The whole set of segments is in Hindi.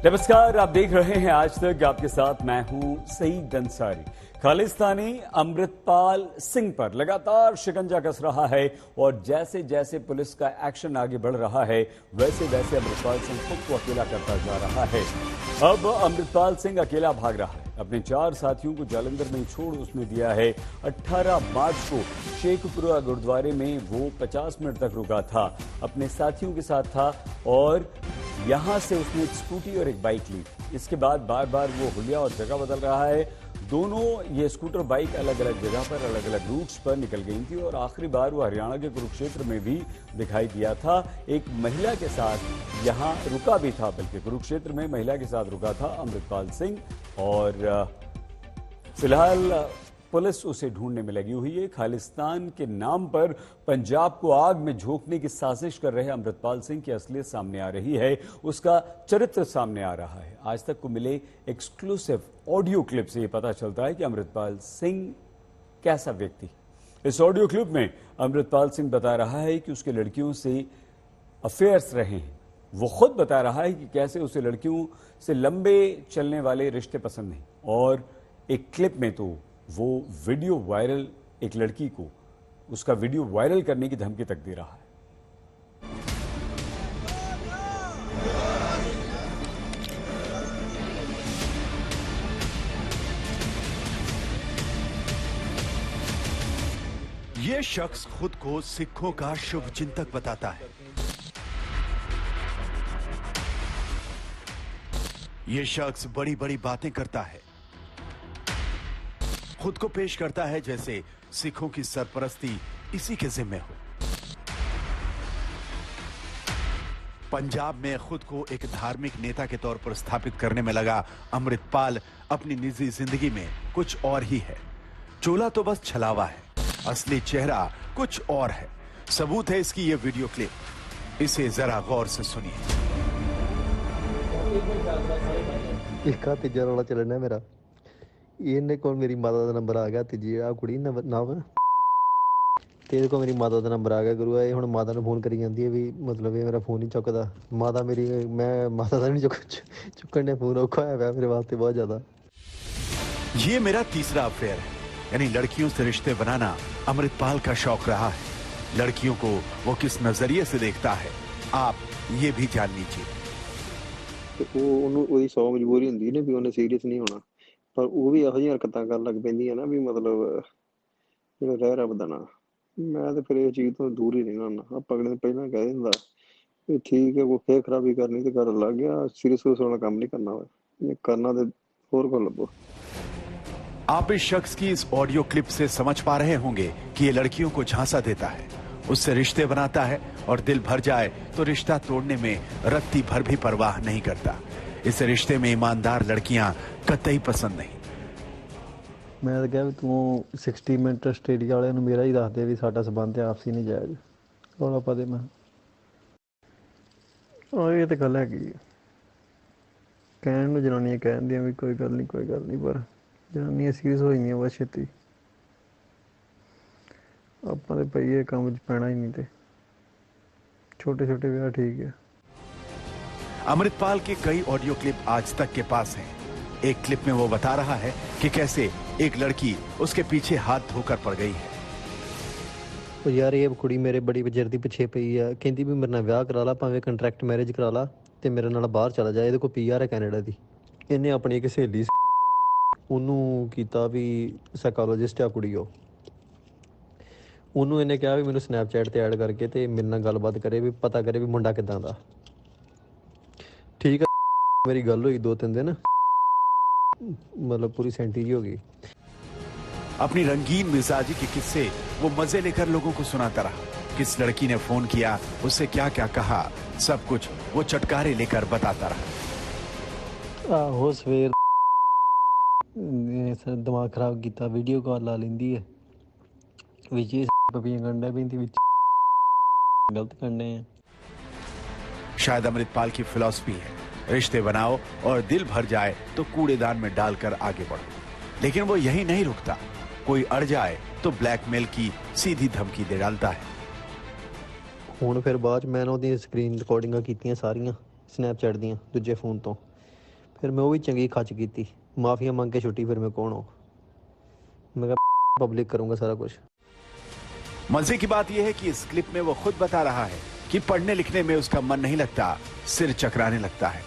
नमस्कार, आप देख रहे हैं आज तक। आपके साथ मैं हूं सईद अंसारी। खालिस्तानी अमृतपाल सिंह पर लगातार शिकंजा कस रहा है और जैसे जैसे पुलिस का एक्शन आगे बढ़ रहा है वैसे वैसे अमृतपाल सिंह खुद को अकेला करता जा रहा है। अब अमृतपाल सिंह अकेला भाग रहा है। अपने 4 साथियों को जालंधर में छोड़ उसने दिया है। 18 मार्च को शेखपुरा गुरुद्वारे में वो 50 मिनट तक रुका था, अपने साथियों के साथ था और यहां से उसने एक स्कूटी और एक बाइक ली। इसके बाद बार बार वो हुलिया और जगह बदल रहा है। दोनों ये स्कूटर बाइक अलग अलग जगह पर अलग अलग रूट्स पर निकल गई थी और आखिरी बार वो हरियाणा के कुरुक्षेत्र में भी दिखाई दिया था। एक महिला के साथ यहां रुका भी था, बल्कि कुरुक्षेत्र में महिला के साथ रुका था अमृतपाल सिंह और फिलहाल पुलिस उसे ढूंढने में लगी हुई है। खालिस्तान के नाम पर पंजाब को आग में झोंकने की साजिश कर रहे अमृतपाल सिंह की असलियत सामने आ रही है, उसका चरित्र सामने आ रहा है। आज तक को मिले एक्सक्लूसिव ऑडियो क्लिप से ये पता चलता है कि अमृतपाल सिंह कैसा व्यक्ति। इस ऑडियो क्लिप में अमृतपाल सिंह बता रहा है कि उसके लड़कियों से अफेयर्स रहे हैं। वो खुद बता रहा है कि कैसे उसे लड़कियों से लंबे चलने वाले रिश्ते पसंद नहीं और एक क्लिप में तो वो वीडियो वायरल, एक लड़की को उसका वीडियो वायरल करने की धमकी तक दे रहा है। ये शख्स खुद को सिखों का शुभ चिंतक बताता है। ये शख्स बड़ी बड़ी बातें करता है, खुद को पेश करता है जैसे सिखों की सरपरस्ती इसी के जिम्मे हो। पंजाब में खुद को एक धार्मिक नेता के तौर पर स्थापित करने में लगा अमृतपाल अपनी निजी जिंदगी में कुछ और ही है। चोला तो बस छलावा है, असली चेहरा कुछ और है। सबूत है इसकी ये वीडियो क्लिप, इसे जरा गौर से सुनिए। इसका तीजा रोला चलना है मेरा। ਇਹਨੇ ਕੋਲ ਮੇਰੀ ਮਾਤਾ ਦਾ ਨੰਬਰ ਆ ਗਿਆ ਤੇ ਜਿਹੜਾ ਕੁੜੀ ਨਵ ਤੇ ਇਹਦੇ ਕੋਲ ਮੇਰੀ ਮਾਤਾ ਦਾ ਨੰਬਰ ਆ ਗਿਆ। ਗੁਰੂ ਇਹ ਹੁਣ ਮਾਤਾ ਨੂੰ ਫੋਨ ਕਰੀ ਜਾਂਦੀ ਹੈ ਵੀ ਮਤਲਬ ਇਹ ਮੇਰਾ ਫੋਨ ਨਹੀਂ ਚੁੱਕਦਾ। ਮਾਤਾ ਮੇਰੀ ਮੈਂ ਮਾਤਾ ਦਾ ਨਹੀਂ ਚੁੱਕਣ ਨੇ ਫੋਨ ਔਖਾ ਹੋਇਆ ਪਿਆ ਮੇਰੇ ਵਾਸਤੇ बहुत ज्यादा। ये मेरा तीसरा अफेयर है, यानी लड़कियों से रिश्ते बनाना अमृतपाल का शौक रहा है। लड़कियों को वो किस नजरिए से देखता है आप ये भी जान लीजिए। ਉਹਨੂੰ ਉਹਦੀ 100 ਮਜਬੂਰੀ ਹੁੰਦੀ ਨੇ ਵੀ ਉਹਨੇ ਸੀਰੀਅਸ ਨਹੀਂ ਹੋਣਾ, ਪਰ ਉਹ ਵੀ ਇਹੋ ਜਿਹੀਆਂ ਹਰਕਤਾਂ ਕਰਨ ਲੱਗ ਪੈਂਦੀਆਂ ਨਾ ਵੀ ਮਤਲਬ ਜਿਹੜਾ ਰਹਿ ਰੱਬ ਦਾ ਨਾ। ਮੈਂ ਤਾਂ ਫਿਰ ਇਹ ਚੀਜ਼ ਤੋਂ ਦੂਰ ਹੀ ਰਹਿਣਾ ਹੁੰਦਾ। ਆਪਾਂ ਅਗਲੇ ਨੂੰ ਪਹਿਲਾਂ ਕਹਿ ਦਿੰਦਾ ਵੀ ਠੀਕ ਹੈ, ਕੋਈ ਫੇਰ ਖਰਾਬੀ ਕਰਨੀ ਤੇ ਕਰਨ ਲੱਗ ਗਿਆ। ਸੀਰੀਅस ਵਾਲਾ ਕੰਮ नहीं करना, ये करना तो और को लभो। आप इस शख्स की इस ऑडियो क्लिप से समझ पा रहे होंगे कि ये लड़कियों को झांसा देता है, उससे रिश्ते बनाता है और दिल भर जाए तो रिश्ता तोड़ने में रत्ती भर भी परवाह नहीं करता। इस रिश्ते में ईमानदार लड़कियां कतई पसंद नहीं। मैं तो कहा भी तू 60 मिनट आस्ट्रेलिया वाले ਨੂੰ ਮੇਰਾ ਹੀ ਦੱਸ ਦੇ ਵੀ ਸਾਡਾ ਸਬੰਧ ਹੈ ਆਪਸੀ ਨਹੀਂ ਜਾਇਜ਼। ਰੌਲਾ ਪਾ ਦੇ। ਮੈਂ ਇਹ ਤੇ ਗੱਲ ਹੈਗੀ ਕਹਿਣ ਨੂੰ ਜਨਾਨੀਆਂ ਕਹਿੰਦੀਆਂ ਵੀ ਕੋਈ ਗੱਲ ਨਹੀਂ, ਪਰ ਜਨਾਨੀਆਂ ਸੀਰੀਅਸ ਹੋ ਜਾਂਦੀਆਂ ਬਹੁਤ ਛੇਤੀ। ਆਪਾਂ ਤੇ ਪਈ ਇਹ ਕੰਮ 'ਚ ਪੈਣਾ ਹੀ ਨਹੀਂ ਤੇ छोटे छोटे विवाह ठीक है। अमृतपाल के कई ऑडियो क्लिप आज तक के पास हैं। एक क्लिप में वो बता रहा है कि कैसे एक लड़की उसके पीछे हाथ धोकर पड़ गई है। ਉਹ ਯਾਰ ਇਹ ਕੁੜੀ ਮੇਰੇ ਬੜੀ ਵਜਰ ਦੀ ਪਿੱਛੇ ਪਈ ਆ, ਕਹਿੰਦੀ ਵੀ ਮੇਰੇ ਨਾਲ ਵਿਆਹ ਕਰਾ ਲਾ, ਭਾਵੇਂ ਕੰਟਰੈਕਟ ਮੈਰਿਜ ਕਰਾ ਲਾ ਤੇ ਮੇਰੇ ਨਾਲ ਬਾਹਰ ਚਲਾ ਜਾ। ਇਹਦੇ ਕੋਲ ਪੀਆਰ ਹੈ ਕੈਨੇਡਾ ਦੀ। ਇਹਨੇ ਆਪਣੀ ਇੱਕ ਸਹੇਲੀ ਉਹਨੂੰ ਕੀਤਾ ਵੀ ਸਾਈਕੋਲੋਜਿਸਟ ਆ ਕੁੜੀ, ਉਹਨੂੰ ਇਹਨੇ ਕਿਹਾ ਵੀ ਮੈਨੂੰ ਸਨੈਪਚੈਟ ਤੇ ਐਡ ਕਰਕੇ ਤੇ ਮੇਰੇ ਨਾਲ ਗੱਲਬਾਤ ਕਰੇ, ਵੀ ਪਤਾ ਕਰੇ ਵੀ ਮੁੰਡਾ ਕਿੱਦਾਂ ਦਾ। ਠੀਕ ਆ, ਮੇਰੀ ਗੱਲ ਹੋਈ 2-3 दिन, मतलब पूरी सेंटी जी हो गई। अपनी रंगीन मिजाजी के किस्से वो मजे लेकर लोगों को सुनाता रहा। किस लड़की ने फोन किया, उससे क्या क्या कहा, सब कुछ वो चटकारे लेकर बताता रहा। आहो सवेर दिमाग खराब किया, वीडियो कॉल ला लेंदी है विच पपियां गंडा भी विच गलत करने हैं। शायद अमृतपाल की फिलॉसफी है रिश्ते बनाओ और दिल भर जाए तो कूड़ेदान में डालकर आगे बढ़ो। लेकिन वो यही नहीं रुकता, कोई अड़ जाए तो ब्लैकमेल की सीधी धमकी दे डालता है। ਹੁਣ ਫਿਰ ਬਾਅਦ ਮੈਂ ਉਹਦੀ ਸਕਰੀਨ ਰਿਕਾਰਡਿੰਗਾਂ ਕੀਤੀਆਂ ਸਾਰੀਆਂ ਸਨੈਪਚੈਟ ਦੀਆਂ ਦੂਜੇ ਫੋਨ ਤੋਂ, फिर मैं वो भी चंगी खच की, माफिया मंग के छुट्टी, फिर मैं कौन हो, मैं कहा पब्लिक करूंगा सारा कुछ। मजे की बात यह है कि इस क्लिप में वो खुद बता रहा है कि पढ़ने लिखने में उसका मन नहीं लगता, सिर चकराने लगता है।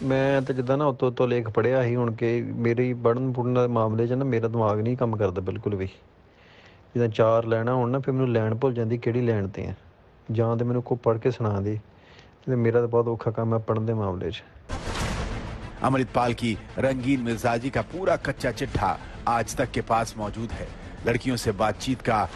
मैं तो जिदा ना उतो लेख पढ़िया ही हुण के मेरी पढ़न पुढ़न दे मामले च ना मेरा दिमाग नहीं काम करता बिल्कुल भी। जिदा 4 लैना होण ना फिर मैनूं लैन भुल जांदी किहड़ी लैन ते आ, जां ते मैनूं कोई पढ़ के सुणा दे, ते मेरा तो बहुत औखा काम है पढ़न दे मामले च। अमृतपाल की रंगीन मिजाजी का पूरा कच्चा चिट्ठा आज तक के पास मौजूद है। लड़कियों से बातचीत का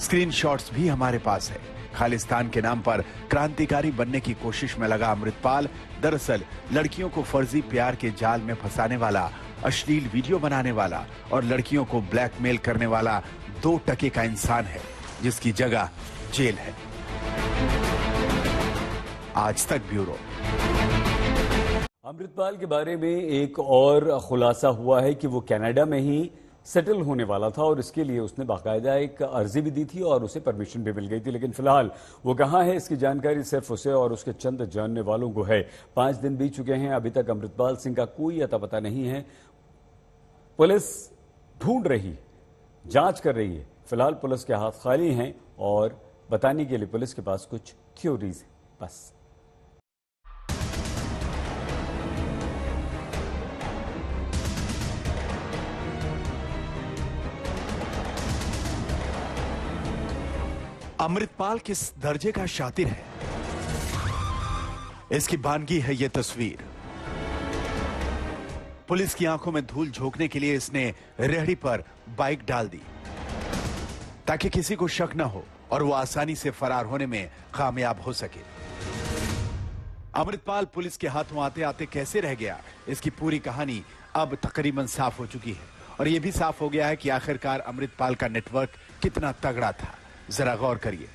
स्क्रीनशॉट्स भी हमारे पास है। खालिस्तान के नाम पर क्रांतिकारी बनने की कोशिश में लगा अमृतपाल दरअसल लड़कियों को फर्जी प्यार के जाल में फंसाने वाला, अश्लील वीडियो बनाने वाला और लड़कियों को ब्लैकमेल करने वाला 2 टके का इंसान है, जिसकी जगह जेल है। आज तक ब्यूरो। अमृतपाल के बारे में एक और खुलासा हुआ है कि वो कनाडा में ही सेटल होने वाला था और इसके लिए उसने बाकायदा एक अर्जी भी दी थी और उसे परमिशन भी मिल गई थी, लेकिन फिलहाल वो कहाँ है इसकी जानकारी सिर्फ उसे और उसके चंद जानने वालों को है। 5 दिन बीत चुके हैं, अभी तक अमृतपाल सिंह का कोई अता पता नहीं है। पुलिस ढूंढ रही है, जांच कर रही है। फिलहाल पुलिस के हाथ खाली हैं और बताने के लिए पुलिस के पास कुछ थ्योरीज है बस। अमृतपाल किस दर्जे का शातिर है, इसकी बानगी है ये तस्वीर। पुलिस की आंखों में धूल झोंकने के लिए इसने रेहड़ी पर बाइक डाल दी ताकि किसी को शक न हो और वो आसानी से फरार होने में कामयाब हो सके। अमृतपाल पुलिस के हाथों आते आते कैसे रह गया, इसकी पूरी कहानी अब तकरीबन साफ हो चुकी है और यह भी साफ हो गया है कि आखिरकार अमृतपाल का नेटवर्क कितना तगड़ा था। जरा गौर करिए।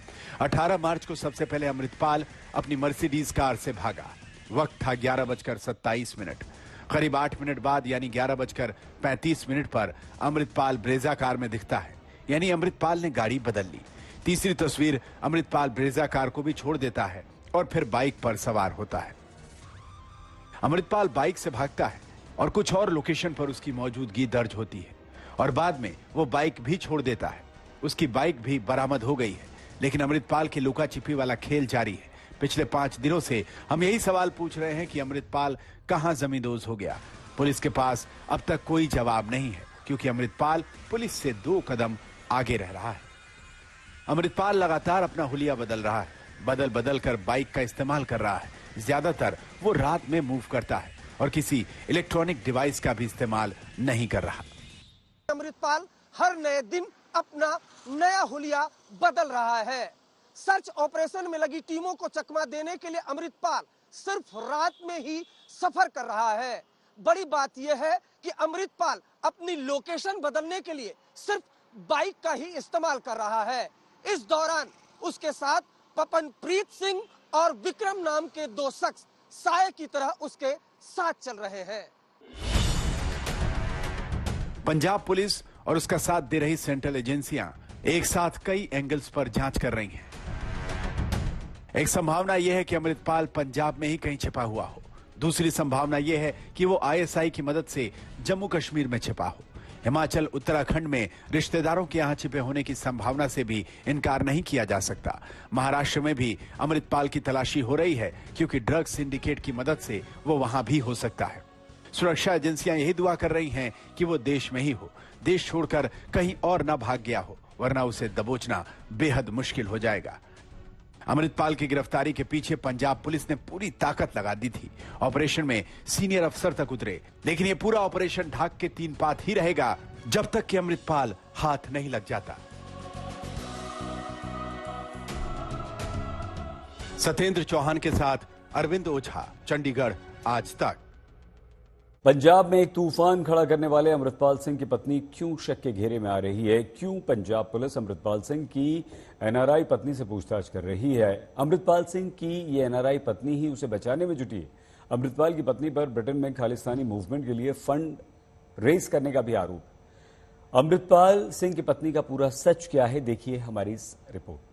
18 मार्च को सबसे पहले अमृतपाल अपनी मर्सिडीज कार से भागा। वक्त था 11:27। करीब 8 मिनट बाद यानी 11:35 पर अमृतपाल ब्रेजा कार में दिखता है, यानी अमृतपाल ने गाड़ी बदल ली। तीसरी तस्वीर, अमृतपाल ब्रेजा कार को भी छोड़ देता है और फिर बाइक पर सवार होता है। अमृतपाल बाइक से भागता है और कुछ और लोकेशन पर उसकी मौजूदगी दर्ज होती है और बाद में वो बाइक भी छोड़ देता है। उसकी बाइक भी बरामद हो गई है, लेकिन अमृतपाल की लुका छिपी वाला खेल जारी है। पिछले 5 दिनों से हम यही सवाल पूछ रहे हैं कि अमृतपाल कहां जमींदोज हो गया। पुलिस के पास अब तक कोई जवाब नहीं है, क्योंकि अमृतपाल पुलिस से 2 कदम आगे रह रहा है। अमृतपाल लगातार अपना हुलिया बदल रहा है, बदल बदल कर बाइक का इस्तेमाल कर रहा है। ज्यादातर वो रात में मूव करता है और किसी इलेक्ट्रॉनिक डिवाइस का भी इस्तेमाल नहीं कर रहा। अमृतपाल हर नए दिन अपना नया हुलिया बदल रहा है। सर्च ऑपरेशन में लगी टीमों को चकमा देने के लिए अमृतपाल सिर्फ रात में ही सफर कर रहा है। बड़ी बात यह है कि अमृतपाल अपनी लोकेशन बदलने के लिए सिर्फ बाइक का ही इस्तेमाल कर रहा है। इस दौरान उसके साथ पपनप्रीत सिंह और विक्रम नाम के 2 शख्स साये की तरह उसके साथ चल रहे हैं। पंजाब पुलिस और उसका साथ दे रही सेंट्रल एजेंसियां एक साथ कई एंगल्स पर जांच कर रही हैं। एक संभावना यह है कि अमृतपाल पंजाब में ही कहीं छिपा हुआ हो। दूसरी संभावना यह है कि वो आईएसआई की मदद से जम्मू कश्मीर में छिपा हो। हिमाचल उत्तराखंड में रिश्तेदारों के यहां छिपे होने की संभावना से भी इनकार नहीं किया जा सकता। महाराष्ट्र में भी अमृतपाल की तलाशी हो रही है, क्योंकि ड्रग्स सिंडिकेट की मदद से वो वहां भी हो सकता है। सुरक्षा एजेंसियां यही दुआ कर रही हैं कि वो देश में ही हो, देश छोड़कर कहीं और न भाग गया हो, वरना उसे दबोचना बेहद मुश्किल हो जाएगा। अमृतपाल की गिरफ्तारी के पीछे पंजाब पुलिस ने पूरी ताकत लगा दी थी। ऑपरेशन में सीनियर अफसर तक उतरे, लेकिन ये पूरा ऑपरेशन ढाक के 3 पात ही रहेगा जब तक कि अमृतपाल हाथ नहीं लग जाता। सत्येंद्र चौहान के साथ अरविंद ओझा, चंडीगढ़, आज तक। पंजाब में एक तूफान खड़ा करने वाले अमृतपाल सिंह की पत्नी क्यों शक के घेरे में आ रही है? क्यों पंजाब पुलिस अमृतपाल सिंह की एनआरआई पत्नी से पूछताछ कर रही है? अमृतपाल सिंह की ये एनआरआई पत्नी ही उसे बचाने में जुटी है। अमृतपाल की पत्नी पर ब्रिटेन में खालिस्तानी मूवमेंट के लिए फंड रेज करने का भी आरोप है। अमृतपाल सिंह की पत्नी का पूरा सच क्या है, देखिए हमारी इस रिपोर्ट।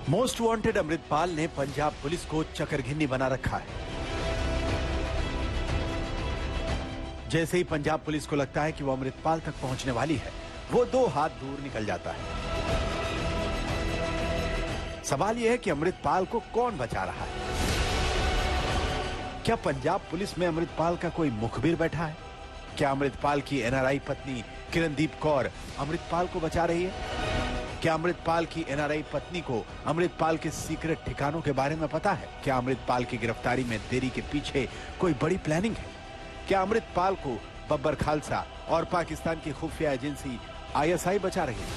मोस्ट वांटेड अमृतपाल ने पंजाब पुलिस को चकरघिन्नी बना रखा है। जैसे ही पंजाब पुलिस को लगता है कि वो अमृतपाल तक पहुंचने वाली है, वो 2 हाथ दूर निकल जाता है। सवाल यह है कि अमृतपाल को कौन बचा रहा है? क्या पंजाब पुलिस में अमृतपाल का कोई मुखबिर बैठा है? क्या अमृतपाल की एनआरआई पत्नी किरणदीप कौर अमृतपाल को बचा रही है? क्या अमृतपाल की एनआरआई पत्नी को अमृतपाल के सीक्रेट ठिकानों के बारे में पता है? क्या अमृतपाल की गिरफ्तारी में देरी के पीछे कोई बड़ी प्लानिंग है? क्या अमृतपाल को बब्बर खालसा और पाकिस्तान की खुफिया एजेंसी आईएसआई बचा रही है?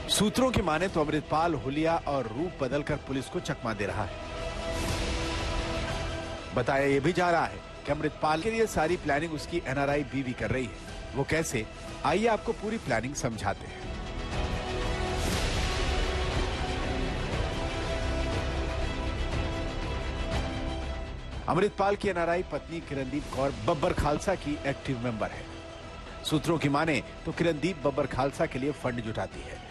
सूत्रों की माने तो अमृतपाल हुलिया और रूप बदलकर पुलिस को चकमा दे रहा है। बताया यह भी जा रहा है कि अमृतपाल के लिए सारी प्लानिंग उसकी एनआरआई बीवी कर रही है। वो कैसे? आइए आपको पूरी प्लानिंग समझाते हैं। अमृतपाल की एनआरआई पत्नी किरणदीप कौर बब्बर खालसा की एक्टिव मेंबर है। सूत्रों की माने तो किरणदीप बब्बर खालसा के लिए फंड जुटाती है।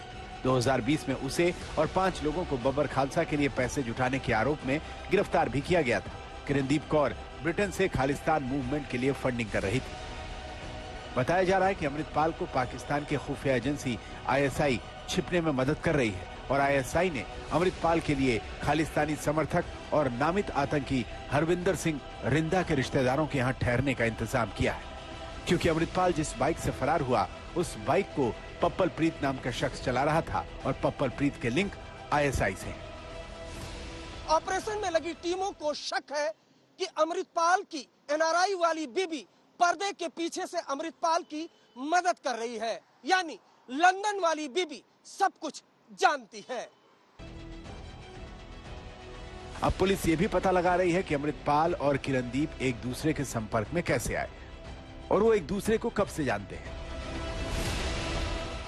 2020 में उसे और 5 लोगों को बब्बर खालसा के लिए पैसे जुटाने के आरोप में गिरफ्तार भी किया गया था। किरणदीप कौर ब्रिटेन से खालिस्तान मूवमेंट के लिए फंडिंग कर रही थी। बताया जा रहा है कि अमृतपाल को पाकिस्तान की खुफिया एजेंसी आईएसआई छिपने में मदद कर रही है और आईएसआई ने अमृतपाल के लिए खालिस्तानी समर्थक और नामित आतंकी हरविंदर सिंह रिंदा के रिश्तेदारों के यहाँ ठहरने का इंतजाम किया है, क्योंकि अमृतपाल जिस बाइक से फरार हुआ उस बाइक को पप्पल प्रीत नाम का शख्स चला रहा था और पप्पल प्रीत के लिंक आईएसआई से हैं। ऑपरेशन में लगी टीमों को शक है कि अमृतपाल की एनआरआई वाली बीबी पर्दे के पीछे से अमृतपाल की मदद कर रही है, यानी लंदन वाली बीबी सब कुछ जानती है। अब पुलिस ये भी पता लगा रही है कि अमृतपाल और किरणदीप एक दूसरे के संपर्क में कैसे आए और वो एक दूसरे को कब से जानते हैं,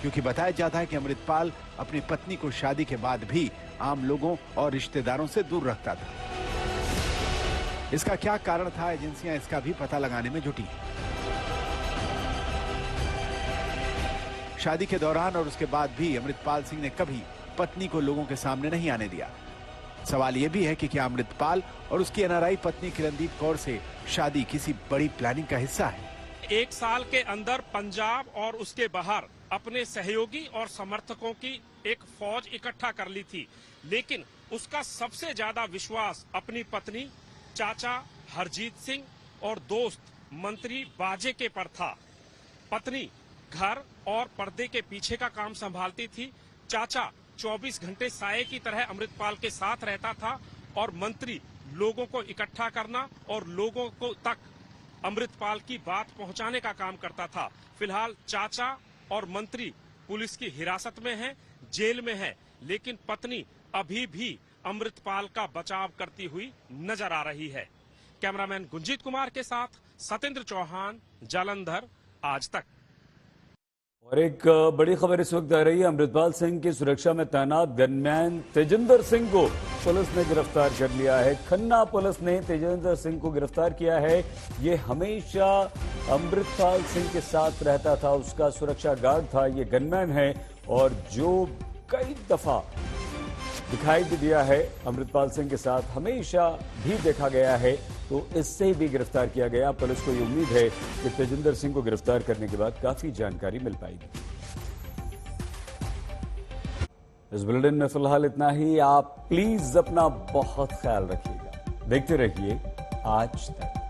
क्योंकि बताया जाता है कि अमृतपाल अपनी पत्नी को शादी के बाद भी आम लोगों और रिश्तेदारों से दूर रखता था। इसका क्या कारण था, एजेंसियां इसका भी पता लगाने में जुटी हैं। शादी के दौरान और उसके बाद भी अमृतपाल सिंह ने कभी पत्नी को लोगों के सामने नहीं आने दिया। सवाल यह भी है कि क्या अमृतपाल और उसकी एनआरआई पत्नी किरणदीप कौर से शादी किसी बड़ी प्लानिंग का हिस्सा है? 1 साल के अंदर पंजाब और उसके बाहर अपने सहयोगी और समर्थकों की एक फौज इकट्ठा कर ली थी, लेकिन उसका सबसे ज्यादा विश्वास अपनी पत्नी, चाचा हरजीत सिंह और दोस्त मंत्री बाजे के पर था। पत्नी घर और पर्दे के पीछे का काम संभालती थी। चाचा 24 घंटे साये की तरह अमृतपाल के साथ रहता था और मंत्री लोगों को इकट्ठा करना और लोगों को तक अमृतपाल की बात पहुंचाने का काम करता था। फिलहाल चाचा और मंत्री पुलिस की हिरासत में हैं, जेल में हैं, लेकिन पत्नी अभी भी अमृतपाल का बचाव करती हुई नजर आ रही है। कैमरामैन गुंजीत कुमार के साथ सतेंद्र चौहान, जालंधर, आज तक। और एक बड़ी खबर इस वक्त आ रही है। अमृतपाल सिंह की सुरक्षा में तैनात गनमैन तेजिंदर सिंह को पुलिस ने गिरफ्तार कर लिया है। खन्ना पुलिस ने तेजिंदर सिंह को गिरफ्तार किया है। ये हमेशा अमृतपाल सिंह के साथ रहता था, उसका सुरक्षा गार्ड था। ये गनमैन है और जो कई दफा दिखाई भी दिया है अमृतपाल सिंह के साथ, हमेशा भी देखा गया है, तो इससे भी गिरफ्तार किया गया। पुलिस को ये उम्मीद है कि तेजिंदर सिंह को गिरफ्तार करने के बाद काफी जानकारी मिल पाएगी। इस बुलेटिन में फिलहाल इतना ही। आप प्लीज अपना बहुत ख्याल रखिएगा। देखते रहिए आज तक।